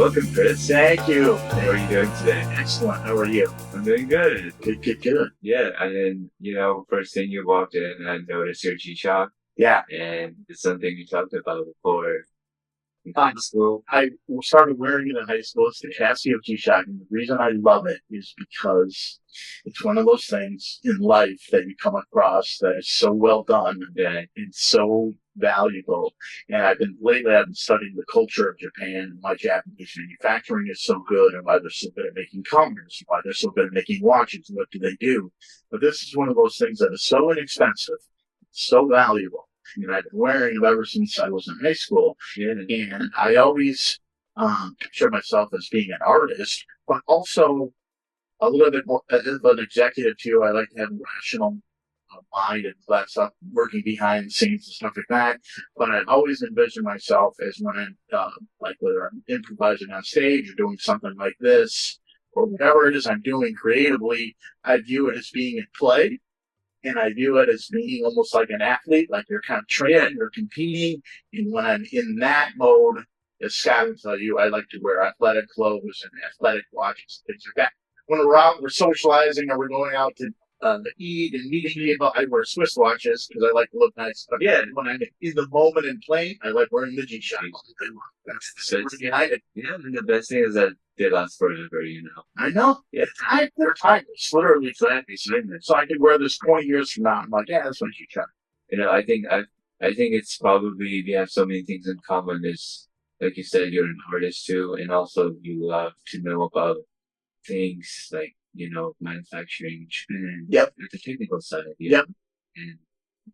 welcome, Chris. Thank you. How are you doing today? Excellent. How are you? I'm doing good. Good. Yeah, and then, first thing you walked in, I noticed your G-Shock, Yeah. and it's something you talked about before in Uh, high school. I started wearing it in high school. It's the Casio G-Shock. And the reason I love it is because it's one of those things in life that you come across that is so well done and so valuable. And lately I've been studying the culture of Japan and why Japanese manufacturing is so good and why they're so good at making cameras, why they're so good at making watches, and what do they do. But this is one of those things that is so inexpensive, so valuable. And I've been wearing it ever since I was in high school. Yeah. And I always picture myself as being an artist, but also a little bit more of an executive too. I like to have a rational mind and all that stuff, working behind the scenes and stuff like that. But I've always envisioned myself as when I'm, like whether I'm improvising on stage or doing something like this, or whatever it is I'm doing creatively, I view it as being in play. And I view it as being almost like an athlete, like you're kind of training, you're competing. And when I'm in that mode, as Scott will tell you, I like to wear athletic clothes and athletic watches, things like that. When we're out, we're socializing, or we're going out to eat and meeting people, I wear Swiss watches because I like to look nice. But yeah, when I'm in the moment and playing, I like wearing the G-Shock. That's the behind it. Yeah, and the best thing is that they last forever, I know. Yeah, they're timeless, literally timeless. So I could wear this 20 years from now. I'm like, yeah, that's my G-Shock. I think it's probably we have so many things in common. Is like you said, you're an artist too, and also you love to know about things like manufacturing and Yep. the technical side. Yep. And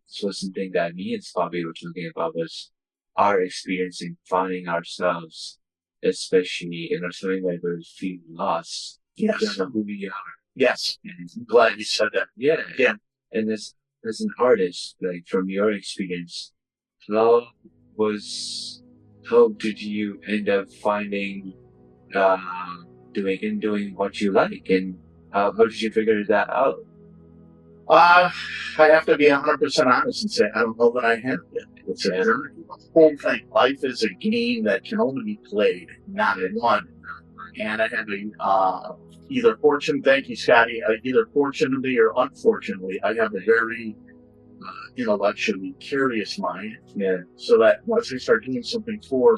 so something that me and Bobby were talking about was our experience in finding ourselves, especially in a time where we feel lost. Yes. We don't know who we are. Yes. And I'm glad you said that. yeah. Yeah. And as an artist, like from your experience, how did you end up finding doing what you like, and how did you figure that out? I have to be 100% honest and say I don't know that I have yet. It's a whole thing. Life is a game that can only be played, not won. And I have either thank you, Scotty, either fortunately or unfortunately, I have a very intellectually curious mind. Yeah. So that once I start doing something for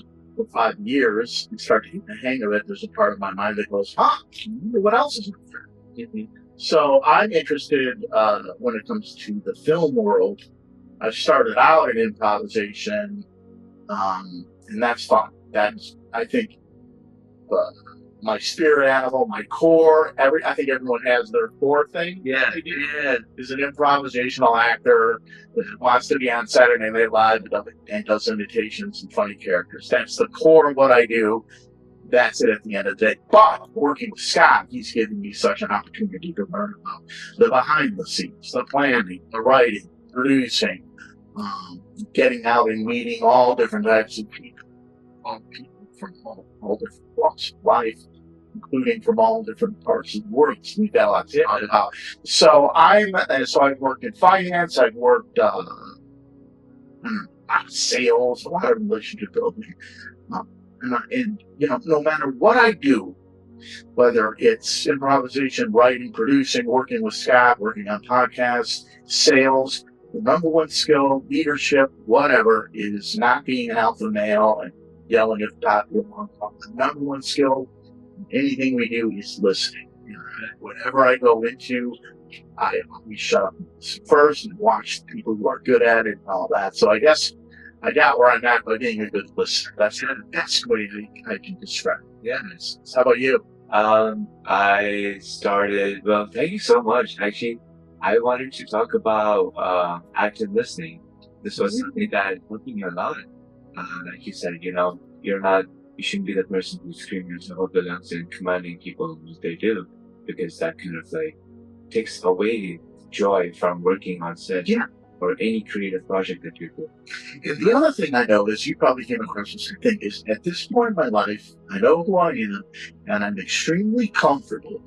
5 years and start to get the hang of it, there's a part of my mind that goes, what else is there? Mm-hmm. So I'm interested when it comes to the film world. I started out in improvisation, and that's fun. I think, my spirit animal, my core. I think everyone has their core thing. Yeah. Is an improvisational actor that wants to be on Saturday Night Live and does imitations and funny characters. That's the core of what I do. That's it at the end of the day. But working with Scott, he's given me such an opportunity to learn about the behind the scenes, the planning, the writing, producing, getting out and meeting all different types of people, from all different walks of life, including from all different parts of the world. So we've got a lot to talk about. So I've worked in finance, I've worked sales, a lot of relationship building. And no matter what I do, whether it's improvisation, writing, producing, working with Scott, working on podcasts, sales, the number one skill, leadership, whatever, is not being an alpha male and yelling at the top of your lungs. The number one skill in anything we do is listening. Whatever I go into, I always shut up first and watch the people who are good at it and all that. So I guess I got where I'm at by being a good listener. That's the best way I can describe it. Yeah. How about you? I started. Well, thank you so much. Actually, I wanted to talk about active listening. This was something that helped me a lot. Like you said, you shouldn't be the person who's screaming yourself up the lungs and commanding people what they do, because that kind of like takes away joy from working on set. Yeah. Or any creative project that you do. And the other thing I know is you probably came across the same thing is at this point in my life, I know who I am, and I'm extremely comfortable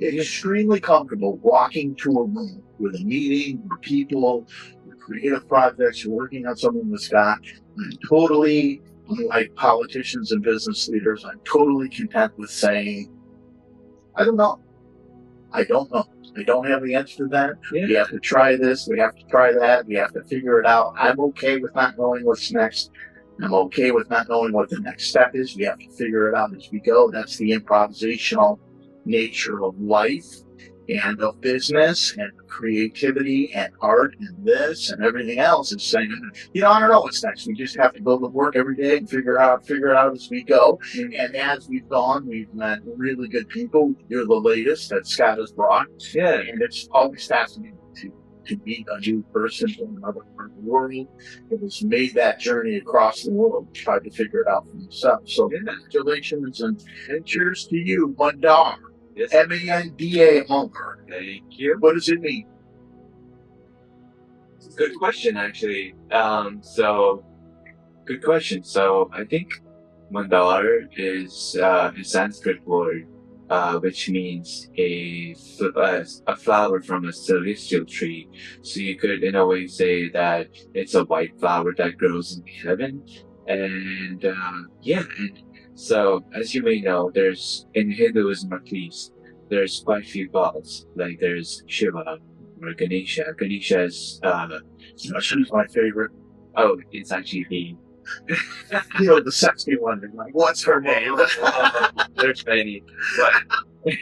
walking to a room with a meeting, with people, with creative projects, you're working on something with Scott. I'm totally Unlike politicians and business leaders, I'm totally content with saying, I don't know. I don't know. I don't have the answer to that. Yeah. We have to try this. We have to try that. We have to figure it out. I'm okay with not knowing what's next. I'm okay with not knowing what the next step is. We have to figure it out as we go. That's the improvisational nature of life and of business and creativity and art and this and everything else. Is saying, I don't know what's next. We just have to go to work every day and figure it out as we go. And as we've gone, we've met really good people. You're the latest that Scott has brought. Yeah. And it's always fascinating to meet a new person from another part of the world. It has made that journey across the world, tried to figure it out for himself. So congratulations and cheers to you, Mandar. Yes. M-A-N-D-A-R. Thank you. What does it mean? It's a good question, actually. Good question. So I think mandar is a Sanskrit word, which means a flower from a celestial tree. So you could, in a way, say that it's a white flower that grows in heaven. And and so as you may know, there's in Hinduism at least, there's quite a few gods. Like there's Shiva or Ganesha. Ganesha is She's my favorite. oh, it's actually the The sexy one. Like, what's her name? there's many, but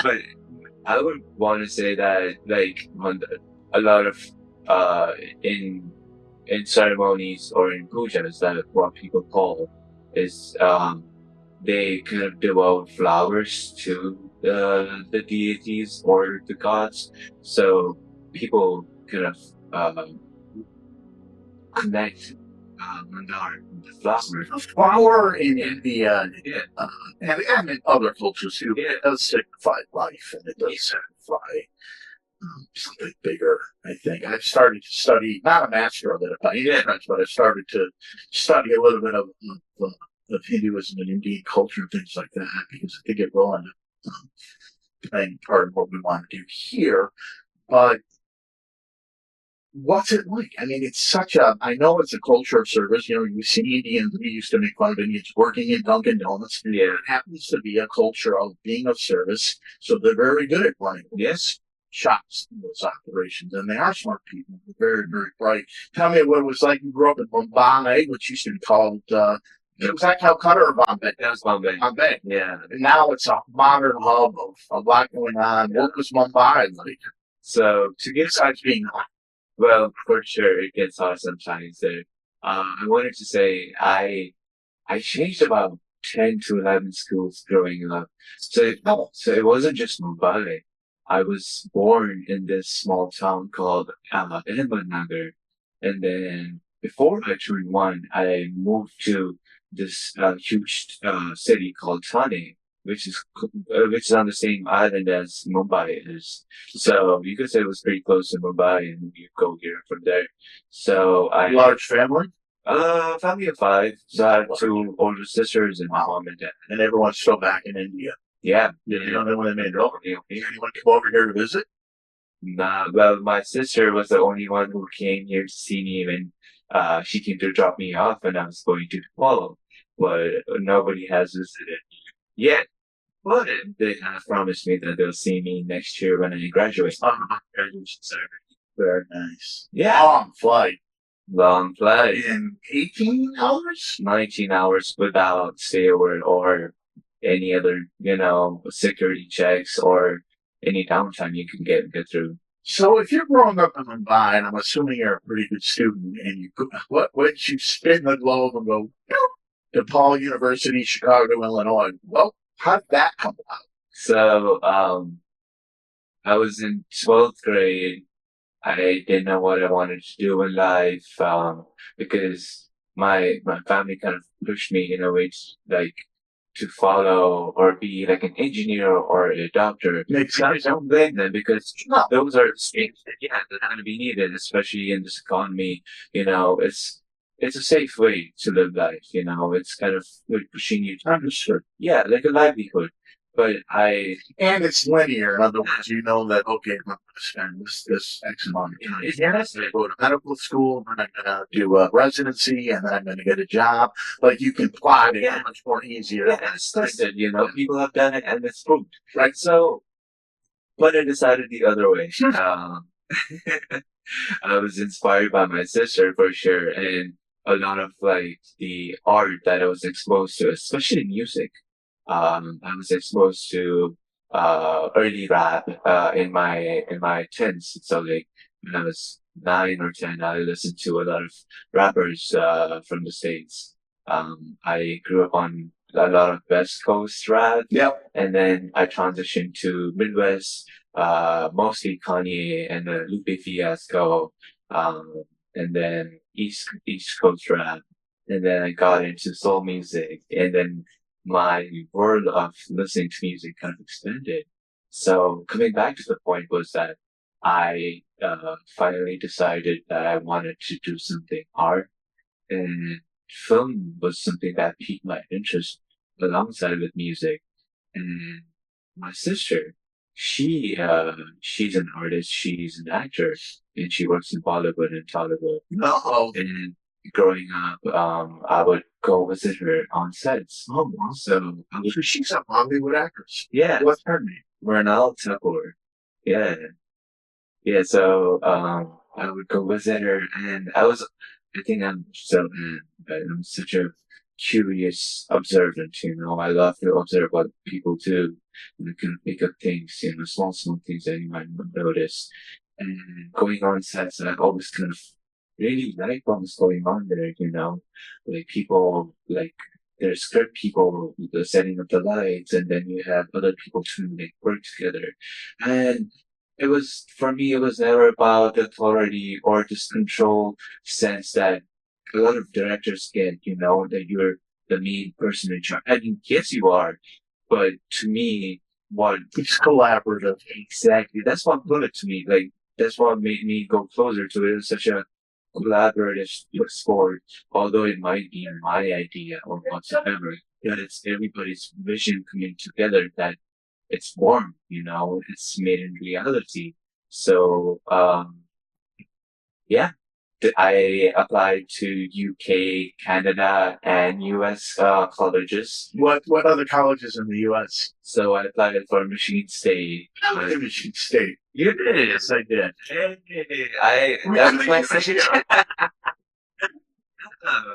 but I would want to say that like a lot of uh in ceremonies or in pujas, that what people call is they kind of devote flowers to the deities or the gods. So people kind of connect mandar with the flower. A flower in India and in other cultures too. It does signify life, and it does signify something bigger. I think I've started to study, not a master of it by any stretch, but I've started to study a little bit of Hinduism and Indian culture and things like that, because I think it will end up playing part of what we want to do here. But what's it like? I mean, it's I know it's a culture of service. You see Indians, we used to make fun of Indians working in Dunkin' Donuts. Yeah. It happens to be a culture of being of service. So they're very good at running shops, those operations. And they are smart people. They're very, very bright. Tell me what it was like. You grew up in Mumbai, which used to be called, was that Calcutta or Bombay? That was Bombay. Bombay. Yeah. And now it's a modern hub of a lot going on. What was Mumbai like? So to get Besides being hot. well, for sure, it gets hot sometimes there. I wanted to say I changed about 10 to 11 schools growing up. So it wasn't just Mumbai. I was born in this small town called Ahmednagar. And then before I turned one, I moved to this huge city called Thane, which is on the same island as Mumbai is. So you could say it was pretty close to Mumbai, and you go here from there. So I Large family? family of five. So I have two older sisters and my mom and dad. And everyone's still back in India. Yeah. You don't know when they made it over. Anyone come over here to visit? Nah, well, my sister was the only one who came here to see me when she came to drop me off and I was going to follow. But nobody has visited yet. But they have promised me that they'll see me next year when I graduate. Graduation ceremony. Very nice. Yeah. Long flight. Long flight. In 18 hours? 19 hours without stayover or any other, security checks or any downtime you can get through. So if you're growing up in Mumbai, and I'm assuming you're a pretty good student, and once you spin the globe and go DePaul University, Chicago, Illinois, well, how did that come about? So I was in 12th grade. I didn't know what I wanted to do in life because my family kind of pushed me in a way to follow or be like an engineer or a doctor. Makes sense. I don't blame them because those are skills that are going to be needed, especially in this economy. It's a safe way to live life. It's kind of like pushing you to like a livelihood. but I, And it's linear. In other words, you know that okay, I'm going to spend this X amount of time. it's Yeah, tested. I go to medical school, then I'm going to do a residency, and then I'm going to get a job. Like you can plot it Yeah, much more easier. yeah, and it's tested, you know, people have done it and it's proved. Right. So, but I decided the other way. I was inspired by my sister for sure, and a lot of like the art that I was exposed to, especially music. I was exposed to early rap in my teens. So like when I was 9 or 10, I listened to a lot of rappers from the States. I grew up on a lot of West Coast rap, Yep. and then I transitioned to Midwest, mostly Kanye and Lupe Fiasco, and then East Coast rap, and then I got into soul music, and then my world of listening to music kind of expanded. So coming back to the point was that I finally decided that I wanted to do something art, and film was something that piqued my interest alongside with music. And my sister, she's an artist, she's an actor, and she works in Bollywood and Tollywood. Oh. And growing up, I would go visit her on sets. Oh, wow. So I would, So she's a Bollywood actress. yeah, What's her name? Renal Tagore. Yeah, yeah. So I would go visit her, and I think I'm so, but I'm such a curious observant. You know, I love to observe what people do, and I can pick up things, you know, small things that you might not notice. And going on sets, I always kind of really like what was going on there. You know, like people like. There's script people, the setting up the lights, and then you have other people to like work together. And it was, for me, it was never about authority or this control sense that a lot of directors get, you know, that you're the main person in charge. I mean, yes, you are, but to me, what It's collaborative. exactly, that's what put it to me. Like, that's what made me go closer to it. It was such a collaborative sport, although it might be my idea or whatsoever, that it's everybody's vision coming together that it's born, you know, it's made in reality. So, yeah, I applied to UK, Canada, and US colleges. What other colleges in the U.S.? So I applied for Michigan State. Michigan State. You did? Yes, I did. Hey, that was my second.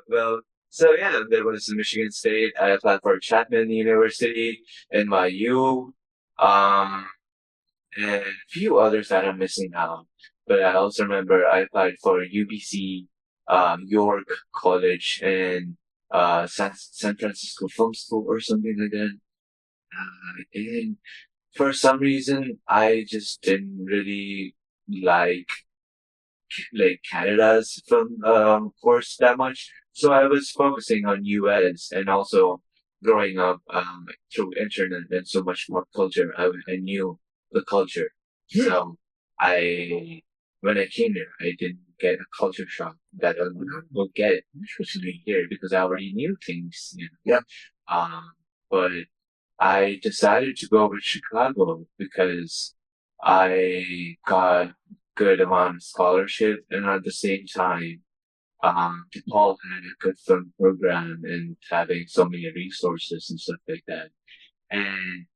Well, so yeah, there was Michigan State. I applied for Chapman University, NYU, and a few others that I'm missing out. But I also remember I applied for UBC, York College, and San Francisco Film School or something like that. And for some reason, I just didn't really like Canada's film course that much. So I was focusing on US, and also growing up through internet and so much more culture. I knew the culture. So I when I came here, I didn't get a culture shock that I will get especially here because I already knew things. You know? Yeah. But I decided to go with Chicago because I got good amount of scholarship, and at the same time, DePaul had a good film program and having so many resources and stuff like that. And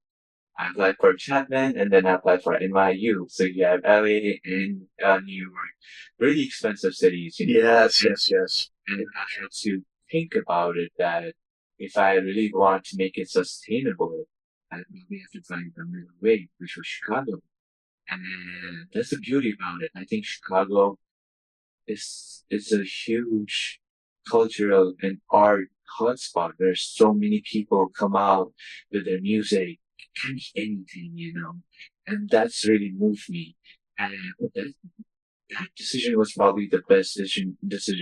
I applied for Chapman, and then I applied for NYU. So you have LA and New York, really expensive cities. You know? Yes, yes, yes. And I had to think about it that if I really want to make it sustainable, I probably have to find a middle way, which was Chicago. And that's the beauty about it. I think Chicago is a huge cultural and art hotspot. There's so many people come out with their music. It can be anything, you know. And that's really moved me. And that decision was probably the best decision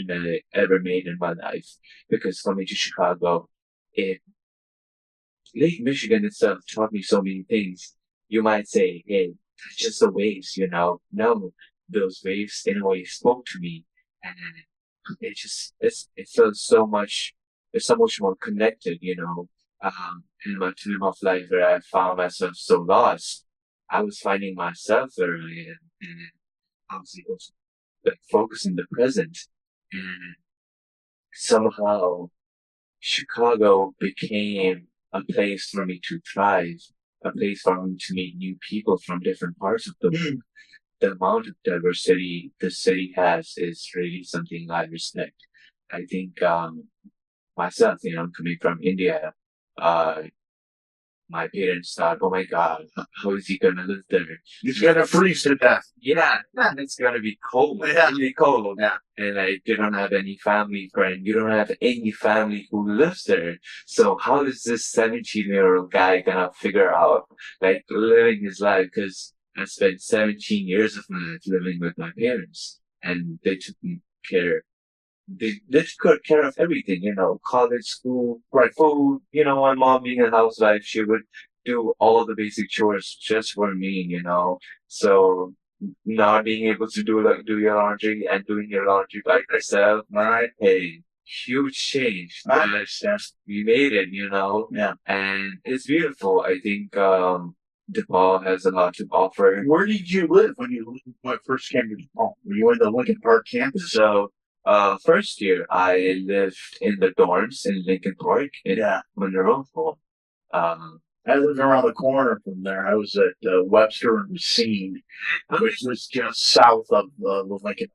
that I ever made in my life. Because coming to Chicago, it Lake Michigan itself taught me so many things. You might say, hey, that's just the waves, you know. No, those waves in a way spoke to me. And it felt so much, it's so much more connected, you know. in my time of life where I found myself so lost, I was finding myself where I am, and obviously also like focus in the present. And somehow Chicago became a place for me to thrive, a place for me to meet new people from different parts of the world. The amount of diversity the city has is really something I respect. I think myself, coming from India, uh, my parents thought, oh my God, how is he gonna live there? He's gonna freeze to death. Yeah, it's gonna be cold. Yeah. Really cold. Yeah. And I didn't have any family friend. You don't have any family who lives there. So how is this 17-year-old guy gonna figure out like living his life? Because I spent 17 years of my life living with my parents, and they took me care. They took good care of everything, college, school, right, food. My mom being a housewife, she would do all of the basic chores just for me. So not being able to do your laundry and doing your laundry by yourself, right? Hey, huge change. I understand. We made it. Yeah. And it's beautiful. I think DePaul has a lot to offer. Where did you live when you first came to DePaul? Were you in the Lincoln Park campus? So first year I lived in the dorms in Lincoln Park in Monroe. Um, I lived around the corner from there. I was at Webster and Racine, which was just south of the Lincoln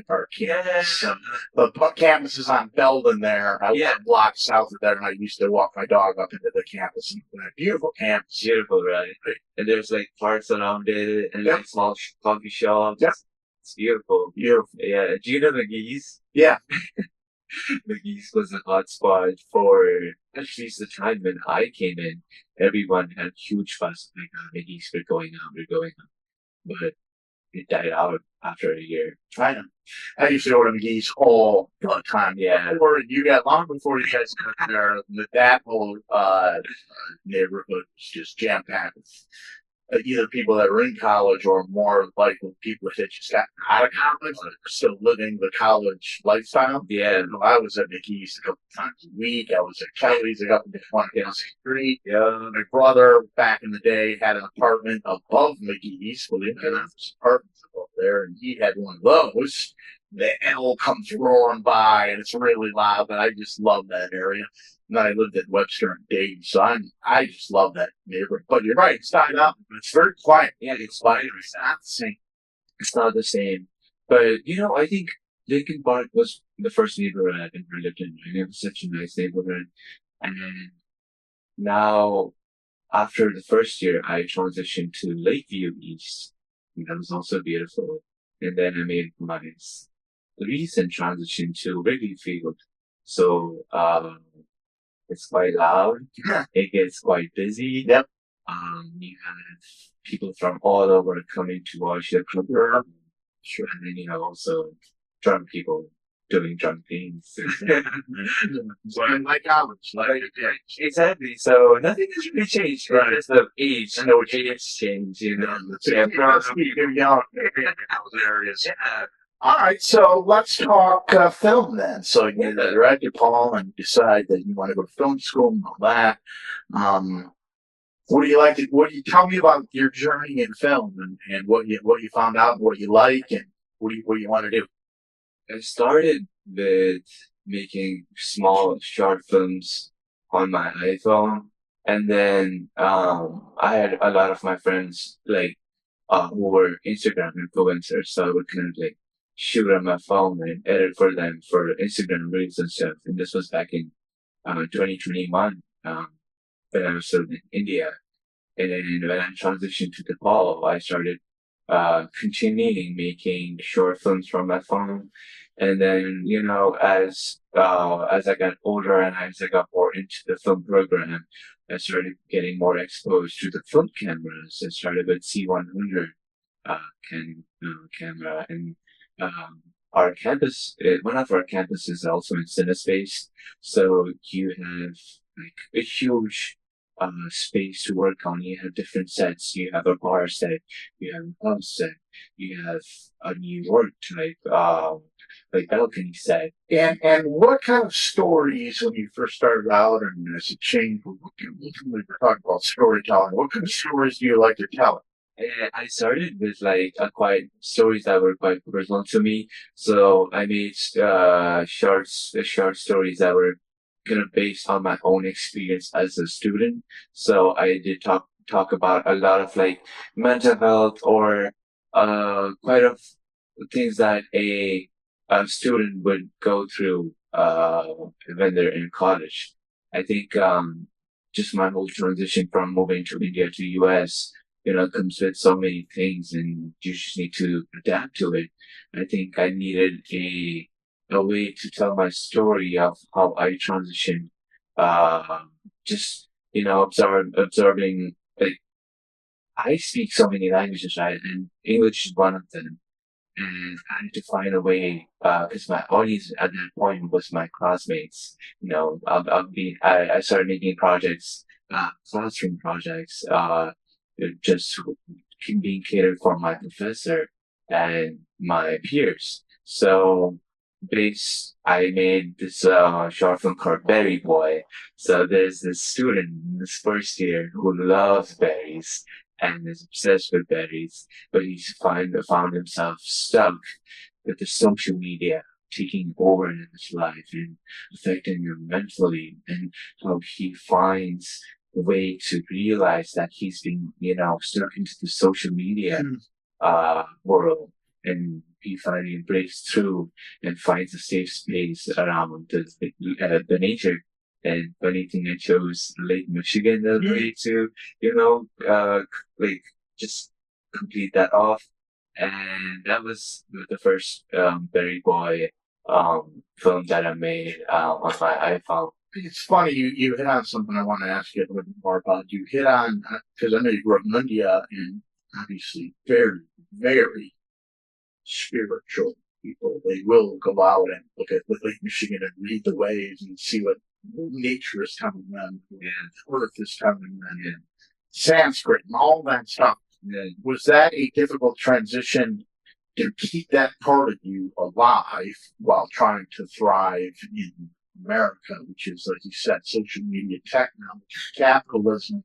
Park campus. yeah. The campus is on Belden there. I was Yeah. a block south of there, and I used to walk my dog up into the campus. Beautiful campus. Beautiful, right? And there's like parks around it and like small coffee shops. Yeah. It's beautiful. Beautiful. Yeah. Do you know McGee's? Yeah. McGee's was a hot spot for at least the time when I came in. Everyone had huge fuss like, McGee's, we're going out, we're going out. But it died out after a year. I know. I used to go to McGee's all the time. Yeah. Long before you guys got there, that whole neighborhood was just jam packed. Either people that were in college or more likely people that just got out of college and are still living the college lifestyle. Yeah. I was at McGee's a couple times a week. I was at Kelly's a couple of times down the street. Yeah. My brother back in the day had an apartment above McGee's. Well, they had apartments above there, and he had one of those. The L comes roaring by, and it's really loud, but I just love that area. And then I lived at Webster and Dayton, so I just love that neighborhood. But you're right, it's died up, but it's very quiet. Yeah, it's Quiet. It's not the same. It's not the same. But I think Lincoln Park was the first neighborhood I ever lived in. And it was such a nice neighborhood. And now, after the first year, I transitioned to Lakeview East. And that was also beautiful. And then I made my recent transition to Wrigley Field. So, it's quite loud. It gets quite busy. Yep. You have people from all over coming to watch the club. Sure. And then, also drunk people doing drunk things. So like college, Exactly. So nothing has really changed. Right. It's the age. No age change, Yeah, you're young. Those areas. Yeah. All right, so let's talk film then. So you're at DePaul and decide that you want to go to film school and all that. What do you like? What do you tell me about your journey in film and what you found out, what you like, and what you want to do? I started with making small short films on my iPhone, and then I had a lot of my friends like who were Instagram influencers, so I would kind of like shoot on my phone and edit for them for Instagram reels and stuff. And this was back in 2021 when I was still in India. And then when I transitioned to Nepal, I started continuing making short films from my phone. And then, as I got older and as I got more into the film program, I started getting more exposed to the film cameras. I started with C100 camera, and our campus, one of our campuses is also in CineSpace, so you have like a huge space to work on. You have different sets. You have a bar set, you have a pub set, you have a New York type, balcony set. And what kind of stories when you first started out and as a change? We were talking about storytelling. What kind of stories do you like to tell? And I started with like a quite stories that were quite personal to me. So I made short stories that were kind of based on my own experience as a student. So I did talk about a lot of like mental health or quite of things that a student would go through when they're in college. I think just my whole transition from moving to India to US, comes with so many things and you just need to adapt to it. I think I needed a way to tell my story of how I transitioned. Just, observing, like, I speak so many languages, right? And English is one of them. And I had to find a way, because my audience at that point was my classmates. I started making projects, classroom projects, just being catered for my professor and my peers. So I made this short film called Berry Boy. So there's this student in this first year who loves berries and is obsessed with berries, but found himself stuck with the social media taking over in his life and affecting him mentally, and how he finds a way to realize that he's been, stuck into the social media world, and he finally breaks through and finds a safe space around the nature. And funny thing, I chose Lake Michigan as a way to, like just complete that off. And that was the first Berry Boy film that I made on my iPhone. It's funny you hit on something I want to ask you a little bit more about. You hit on because I know you grew up in India and obviously very very spiritual people. They will go out and look at Lake Michigan and read the waves and see what nature is telling them, and Earth is telling them, and Sanskrit and all that stuff. Yeah. Was that a difficult transition to keep that part of you alive while trying to thrive in America, which is, like you said, social media, technology, capitalism,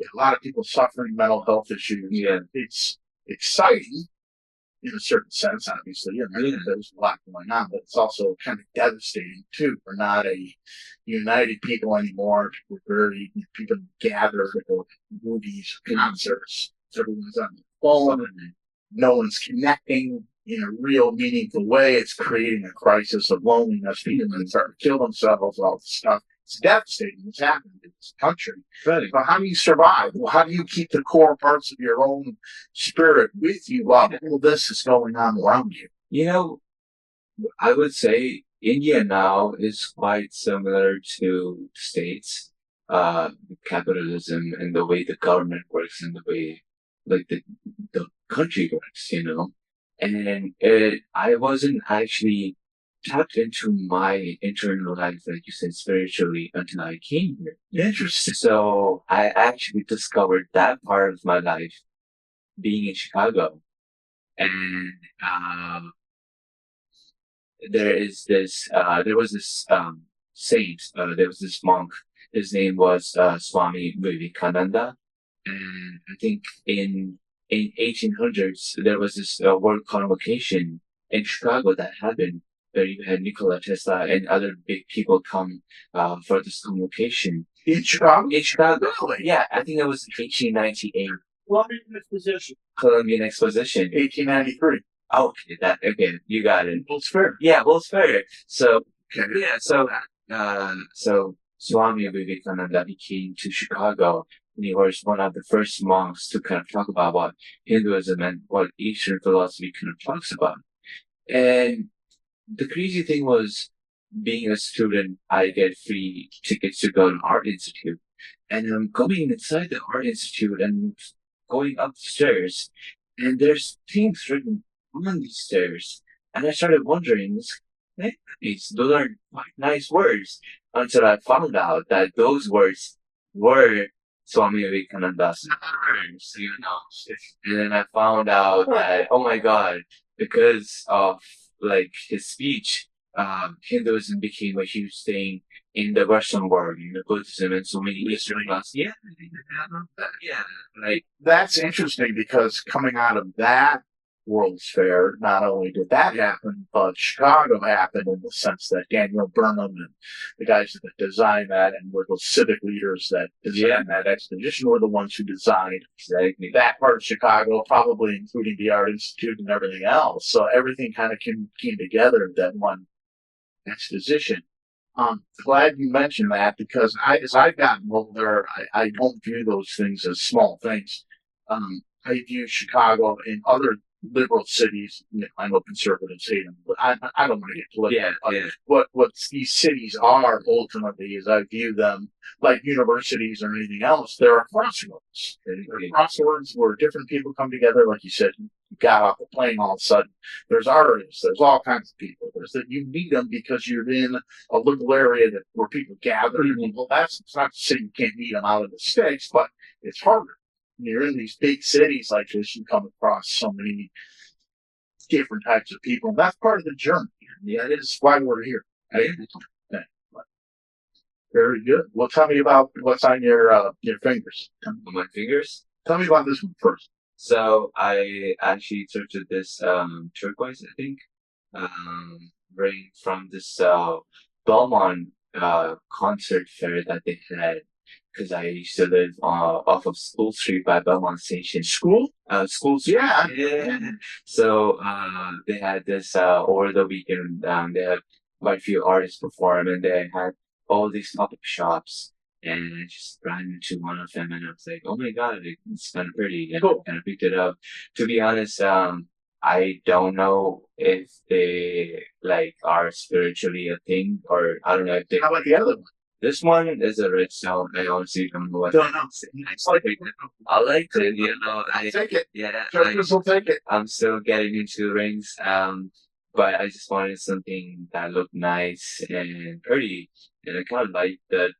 a lot of people suffering mental health issues. Yeah. It's exciting in a certain sense, obviously, and there's a lot going on, but it's also kind of devastating too. We're not a united people anymore. People gather to go to movies, concerts. Everyone's on the phone, and no one's connecting in a real meaningful way. It's creating a crisis of loneliness. People start to kill themselves, all this stuff. It's devastating what's happening in this country. Right. But how do you survive? Well, how do you keep the core parts of your own spirit with you while all this is going on around you? I would say India now is quite similar to states, capitalism and the way the government works and the way like the country works, And I wasn't actually tapped into my internal life, like you said, spiritually until I came here. Interesting. So I actually discovered that part of my life being in Chicago. And there was this saint, there was this monk. His name was Swami Vivekananda, and I think in 1800s there was this world convocation in Chicago that happened, where you had Nikola Tesla and other big people come for this convocation. In Chicago? In Chicago, Really? yeah, I think it was 1898. Columbian Exposition. Columbian Exposition. 1893. Okay, you got it. Well, it's fair. Yeah, well, it's fair. So, Okay. yeah, so Swami Vivekananda, he came to Chicago, and he was one of the first monks to kind of talk about what Hinduism and what Eastern philosophy kind of talks about. And the crazy thing was, being a student, I get free tickets to go to Art Institute. And I'm going inside the Art Institute and going up the stairs, and there's things written on these stairs. And I started wondering, those are quite nice words, until I found out that those words were Swami Vivekananda's words, and then I found out that, oh my God, because of like his speech, Hinduism became a huge thing in the Western world, Buddhism and so many Eastern class. Yeah, yeah, like That's interesting because coming out of that World's Fair, not only did that happen, but Chicago happened in the sense that Daniel Burnham and the guys that designed that and were those civic leaders that designed that expedition were the ones who designed exactly. that part of Chicago, probably including the Art Institute and everything else. So everything kind of came together in that one exposition. Glad you mentioned that because as I've gotten older, I don't view those things as small things. I view Chicago and other liberal cities. I know conservatives hate them, but I don't want to get political. What these cities are ultimately is I view them like universities or anything else. They're a crossroads. They're crossroads where different people come together, like you said. You got off the plane all of a sudden. There's artists. There's all kinds of people. There's that you meet them because you're in a little area where people gather. Well, it's not to say you can't meet them out in the States, but it's harder. When you're in these big cities like this, you come across so many different types of people. And that's part of the journey. Yeah, it is why we're here. Right? Yeah. Very good. Well, tell me about what's on your fingers. My fingers? Tell me about this one first. So I actually took to this turquoise, I think, ring from this Belmont concert fair that they had because I used to live off of School Street by Belmont Station. School Street. Yeah. So they had this over the weekend. They had quite a few artists perform, and they had all these pop-up shops. And I just ran into one of them, and I was like, "Oh my God, it's kind of pretty." And I kind of picked it up. To be honest, I don't know if they like are spiritually a thing, or I don't know if they. How about the other one? This one is a red stone. I honestly don't know what. Don't know. I like it. I take it. Yeah, Judges will take it. I'm still getting into rings. But I just wanted something that looked nice and pretty, and I kind of like the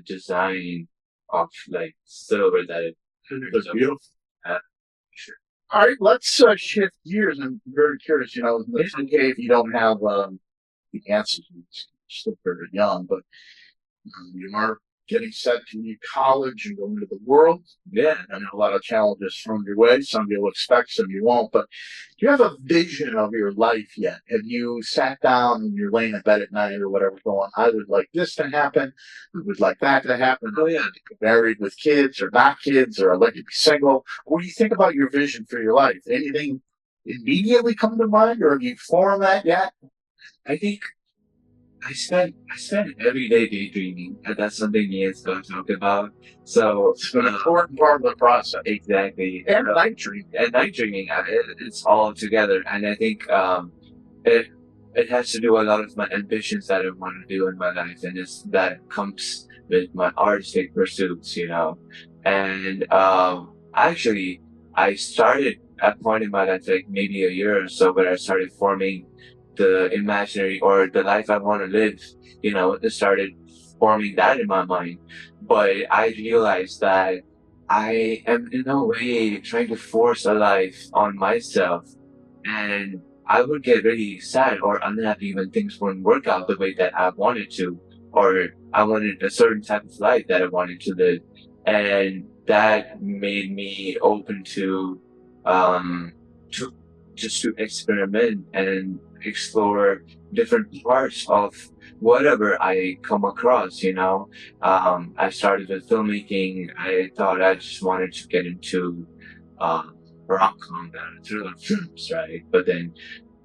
design of like silver that it It's beautiful. Sure. All right, let's shift gears. I'm very curious. It's okay if you don't have the answers. You're still very young, but you are getting set to leave college and go into the world. Yeah. And a lot of challenges thrown your way. Some you'll expect, some you won't. But do you have a vision of your life yet? Have you sat down and you're laying in bed at night or whatever going, I would like this to happen. I would like that to happen. Oh, yeah. To be married with kids or not kids, or I'd like to be single. What do you think about your vision for your life? Anything immediately come to mind, or have you formed that yet? I think I spend every day daydreaming, and that's something me and Scott talked about. So it's an important part of the process. Exactly. And night dreaming. And night dreaming, it's all together. And I think it has to do a lot of my ambitions that I want to do in my life, and that comes with my artistic pursuits, And actually, I started at a point in my life, like maybe a year or so, where I started forming the imaginary or the life I want to live, it started forming that in my mind. But I realized that I am in a way trying to force a life on myself, and I would get really sad or unhappy when things wouldn't work out the way that I wanted to, or I wanted a certain type of life that I wanted to live. And that made me open to just to experiment and explore different parts of whatever I come across, I started with filmmaking. I thought I just wanted to get into rom-com and thriller films, right? But then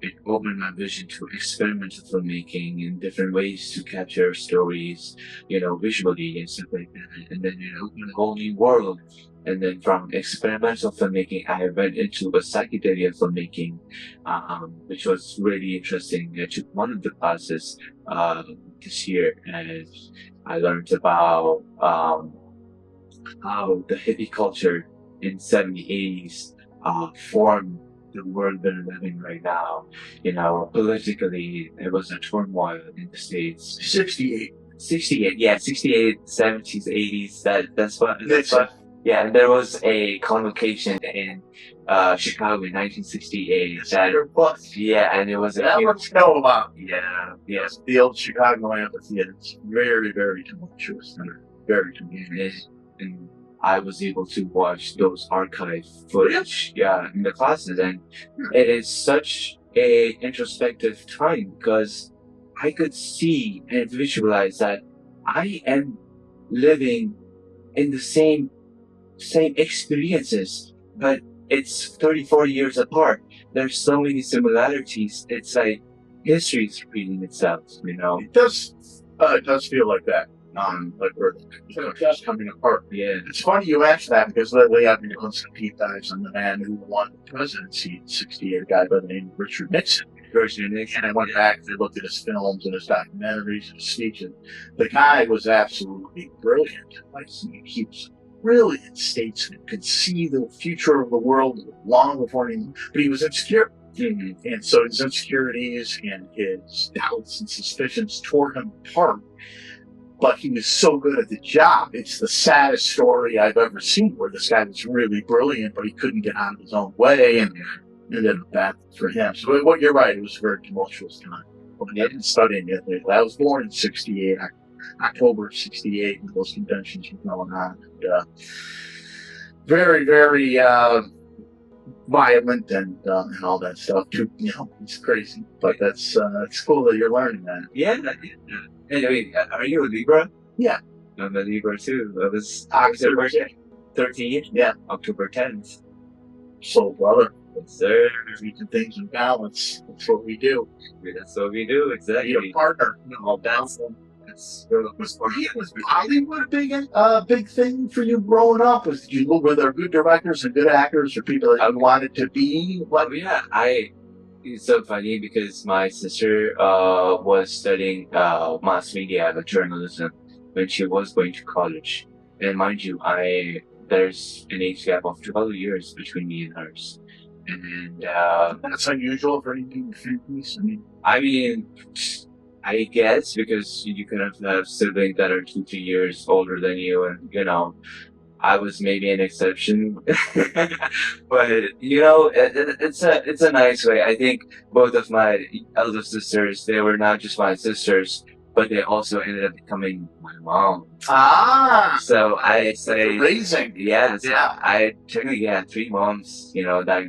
it opened my vision to experimental filmmaking in different ways to capture stories, visually and stuff like that. And then it opened a whole new world. And then from experimental filmmaking, I went into a psychedelia filmmaking, which was really interesting. I took one of the classes this year, and I learned about how the hippie culture in 70s, 80s formed the world we're living right now. Politically, there was a turmoil in the States. 68. 68, yeah, 68, 70s, 80s. That's what. Nixon. Yeah, and there was a convocation in Chicago in 1968. Yeah, and it was a That huge. much know about. Yeah, yes, The old Chicago amphitheater. It's very, very tumultuous. Very tumultuous. and I was able to watch those archive footage, yeah, in the classes, and it is such a introspective time because I could see and visualize that I am living in the same experiences, but it's 34 years apart. There's so many similarities. It's like history is repeating itself, you know? It does feel like that. Like we're just coming apart. Yeah. It's funny you asked that because lately I've been doing some deep dives on the man who won the presidency in '68, a guy by the name of Richard Nixon. And I went back and looked at his films and his documentaries and his speeches. The guy was absolutely brilliant. Like he was a brilliant statesman, could see the future of the world long before he, but he was insecure. Mm-hmm. And so his insecurities and his doubts and suspicions tore him apart. But he was so good at the job. It's the saddest story I've ever seen where this guy was really brilliant, but he couldn't get out of his own way, and it ended up bad for him. So what you're right, it was a very tumultuous time. When I was studying it, I was born in '68, October of '68, when those conventions were going on. And, very, very violent and all that stuff too. You know, it's crazy, but that's it's cool that you're learning that. Yeah. Anyway, are you a Libra? Yeah. I'm a Libra too. I was October 13th. Yeah. October 10th. So, brother, Yes, sir. keeping things in balance. That's what we do. That's what we do, exactly. Be a partner. No, that's Was Hollywood a big thing for you growing up? Were there good directors and good actors or people that you wanted to be? Oh yeah, it's so funny because my sister was studying mass media, like journalism, when she was going to college. And mind you, there's an age gap of 12 years between me and hers. And That's unusual for anything families. I mean, I guess because you can have siblings that are 2-3 years older than you, and you know, I was maybe an exception, but you know, it's a nice way. I think both of my elder sisters, they were not just my sisters, but they also ended up becoming my mom. So I say Raising. yes. Yeah. I technically had 3 moms, you know, that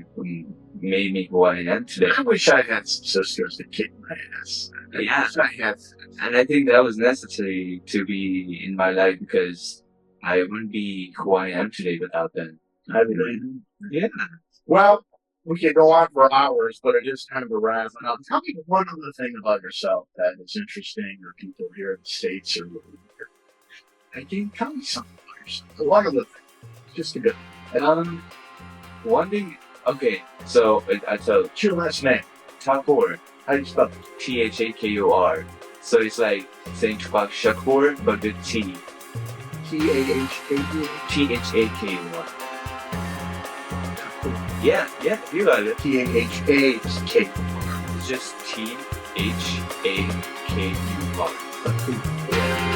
made me who I am today. I wish I had some sisters that kicked my ass. Yeah. I had. And I think that was necessary to be in my life because I wouldn't be who I am today without them. I believe. Yeah. Well, we could go on for hours, but it is kind of a wrap. Now, tell me one other thing about yourself that is interesting, or people here in the States, or I think tell me something about yourself. One other thing, just a bit. One thing. Okay, so I tell What's your last name? Thakur, How do you spell it? Thakur. So it's like saying Tupac Shakur, but with T. T-A-H-A-K-U. Thakur. Yeah, you got it. T-A-H-A-K. It's just Thakur. Yeah.